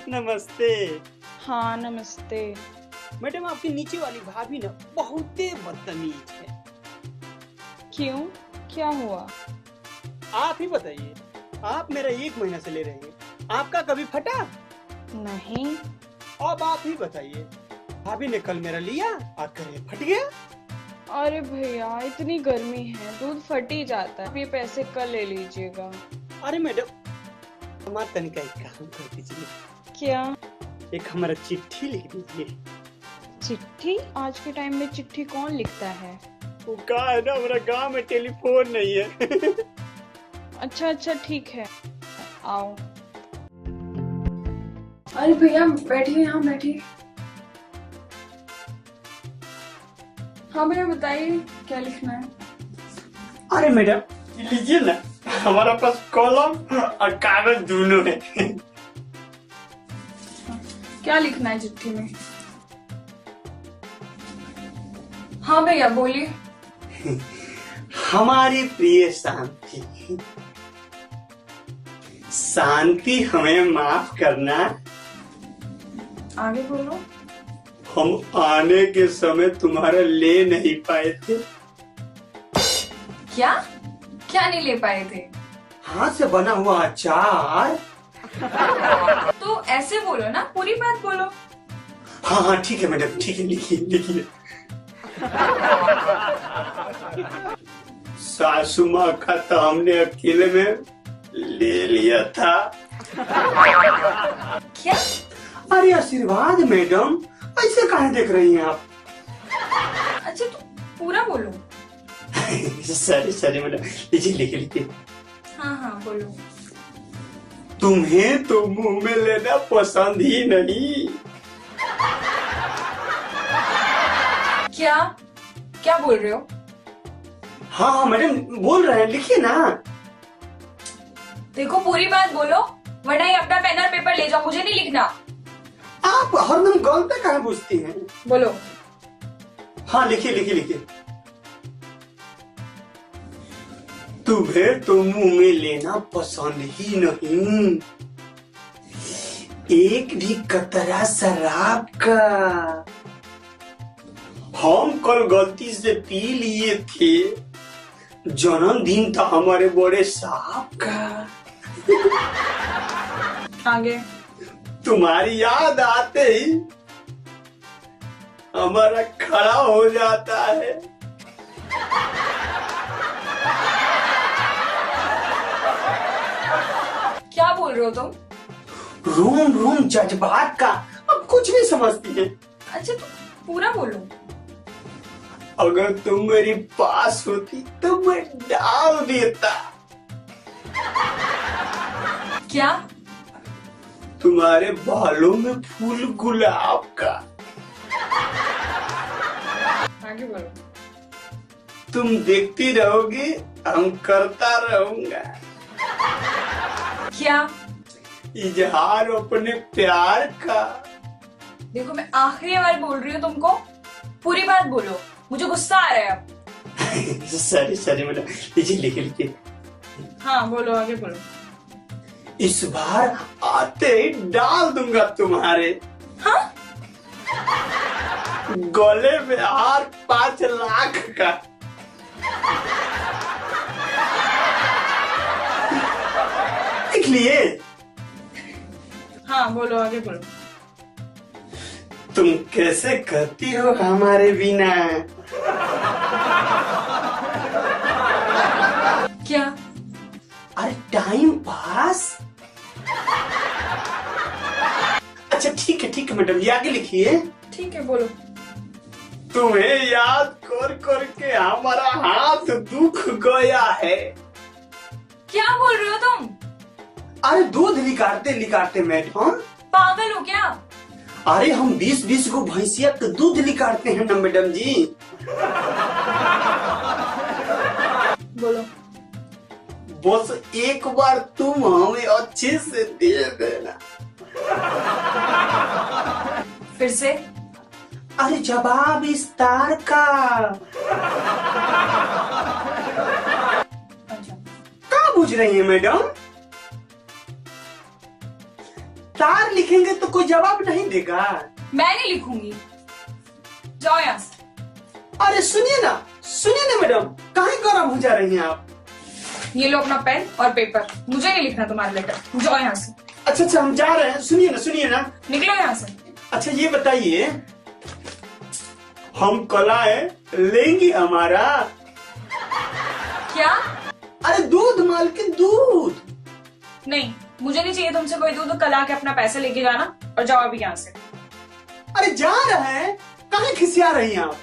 नमस्ते। हाँ नमस्ते। मैडम, आपकी नीचे वाली भाभी ना बहुत बदतमीज है। क्यों, क्या हुआ? आप ही बताइए, आप मेरा 1 महीना से ले रहे हैं, आपका कभी फटा? नहीं। अब आप ही बताइए, भाभी ने कल मेरा लिया और कहे फट गया। अरे भैया इतनी गर्मी है, दूध फट ही जाता है। आप ये पैसे कल ले लीजिएगा। अरे मैडम, हमारा तनिका एक काम कर दीजिए। क्या? एक हमारा चिट्ठी लिख दीजिए। चिट्ठी? आज के टाइम में चिट्ठी कौन लिखता है? वो कहा है ना, हमारा गांव में टेलीफोन नहीं है। अच्छा ठीक है, आओ। अरे भैया बैठिए, यहाँ बैठिए। हाँ भैया बताइए क्या लिखना है। अरे मैडम लीजिए ना, हमारा पास कलम और कागज दोनों है। क्या लिखना है चिट्ठी में? हाँ भैया बोलिए। हमारी प्रिय शांति, शांति हमें माफ करना। आगे बोलो। हम आने के समय तुम्हारा ले नहीं पाए थे। क्या क्या नहीं ले पाए थे? हाथ से बना हुआ अचार। तो ऐसे बोलो ना, पूरी बात बोलो। हाँ ठीक है मैडम, ठीक है, लिखिए लिखिए। सासू माँ का तो हमने अकेले में ले लिया था। क्या? अरे आशीर्वाद मैडम, ऐसे काहे देख रही हैं आप? अच्छा तो पूरा बोलो। सॉरी मैडम, लिखिए लिखिए लिखिए। हाँ बोलो। तुम्हें तो मुंह में लेना पसंद ही नहीं। क्या क्या बोल रहे हो? हाँ मैडम बोल रहे हैं, लिखिए ना। देखो पूरी बात बोलो, वरना ये अपना पेन और पेपर ले जाओ, मुझे नहीं लिखना। आप हरदम गलत काहे पूछती हैं? बोलो। हाँ लिखिए लिखिए लिखिए। तुम्हें तो मुंह में लेना पसंद ही नहीं, एक भी कतरा शराब का। हम कल गलती से पी लिए थे, जन्मदिन था हमारे बड़े साहब का। आगे। तुम्हारी याद आते ही हमारा खड़ा हो जाता है। क्या बोल रहे हो तुम? रोम रोम जज्बात का अब कुछ नहीं समझती है। अच्छा तो पूरा बोलो। अगर तुम मेरी पास होती तो मैं डाल देता। क्या? तुम्हारे बालों में फूल गुलाब का। आगे बोलो। तुम देखती रहोगी, हम करता रहूंगा क्या? इजहार अपने प्यार का। देखो मैं आखिरी बार बोल रही हूँ तुमको, पूरी बात बोलो, मुझे गुस्सा आ रहा है अब। सॉरी मैडम, लिखिए लिखिए लिखिए। हाँ बोलो, आगे बोलो। इस बार आते ही डाल दूंगा तुम्हारे। हाँ? गले में हार 5 लाख का। लिख लिए? हाँ बोलो, आगे बोलो। तुम कैसे करती हो हमारे बिना? क्या? अरे टाइम पास। अच्छा ठीक है मैडम, ये आगे लिखिए। ठीक है बोलो। तुम्हें याद कर कर के हमारा हाथ दुख गया है। क्या बोल रहे हो तुम? अरे दूध लिकाड़ते मैडम। पागल हो क्या? अरे हम 20 को भैंसिया का दूध लिकाड़ते हैं ना मैडम जी। बस एक बार तुम हमें अच्छे से दे देना। फिर से? अरे जवाब इस तार का। अच्छा, क्या पूछ रही है मैडम? तार लिखेंगे तो कोई जवाब नहीं देगा। मैं नहीं लिखूंगी, जाओ यहाँ से। अरे सुनिए ना मैडम, काहे गरम हो जा रही हैं आप? ये लो अपना पेन और पेपर, मुझे नहीं लिखना तुम्हारा लेटर, जाओ यहाँ से। अच्छा हम जा रहे हैं। सुनिए ना। निकलो यहाँ से। अच्छा ये बताइए, हम कलाएं लेंगी हमारा? क्या? अरे दूध मालकिन, दूध। नहीं, मुझे नहीं चाहिए तुमसे कोई दूध। कल आके अपना पैसा लेके जाना और जाओ अभी यहाँ से। अरे जा रहे हैं, काहे खिसिया रही हैं आप?